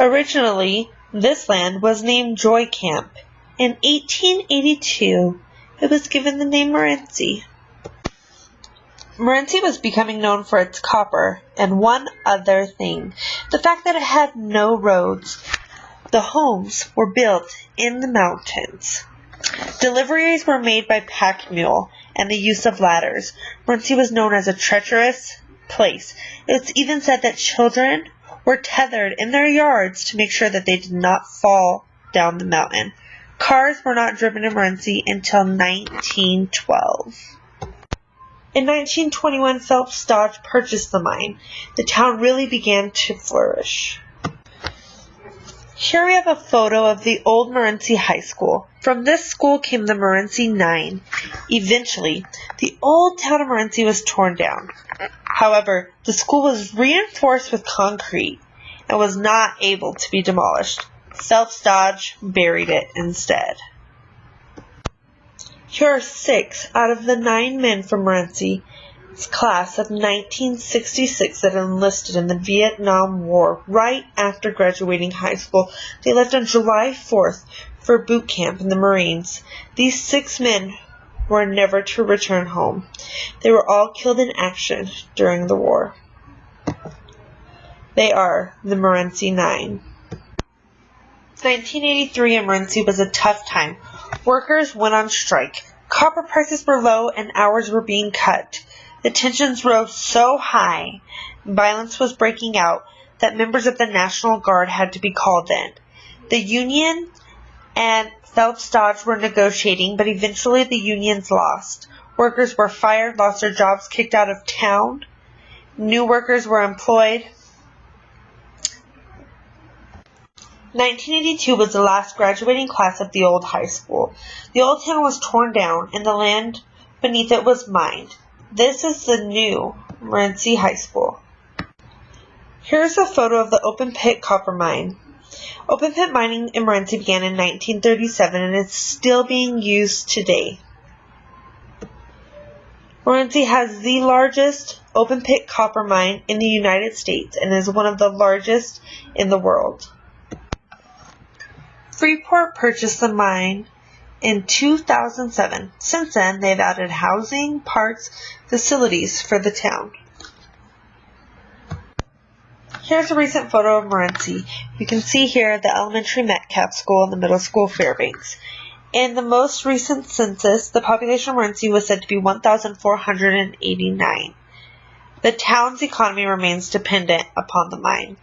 Originally, this land was named Joy Camp. In 1882, it was given the name Morenci. Morenci was becoming known for its copper and one other thing, the fact that it had no roads. The homes were built in the mountains. Deliveries were made by pack mule and the use of ladders. Morenci was known as a treacherous place. It's even said that children were tethered in their yards to make sure that they did not fall down the mountain. Cars were not driven in Morenci until 1912. In 1921, Phelps Dodge purchased the mine. The town really began to flourish. Here we have a photo of the old Morenci High School. From this school came the Morenci 9. Eventually, the old town of Morenci was torn down. However, the school was reinforced with concrete and was not able to be demolished. Phelps Dodge buried it instead. Here are 6 out of the 9 men from Morenci's class of 1966 that enlisted in the Vietnam War right after graduating high school. They left on July 4th for boot camp in the Marines. These 6 men were never to return home. They were all killed in action during the war. They are the Morenci 9. 1983 in Morenci was a tough time. Workers went on strike. Copper prices were low and hours were being cut. The tensions rose so high, violence was breaking out, that members of the National Guard had to be called in. The Union and Phelps Dodge were negotiating, but eventually the unions lost. Workers were fired, lost their jobs, kicked out of town. New workers were employed. 1982 was the last graduating class of the old high school. The old town was torn down, and the land beneath it was mined. This is the new Morenci High School. Here's a photo of the open pit copper mine. Open pit mining in Morenci began in 1937 and is still being used today. Morenci has the largest open pit copper mine in the United States and is one of the largest in the world. Freeport purchased the mine in 2007. Since then, they've added housing, parks, facilities for the town. Here's a recent photo of Morenci. You can see here the elementary Metcalf School and the middle school Fairbanks. In the most recent census, the population of Morenci was said to be 1,489. The town's economy remains dependent upon the mine.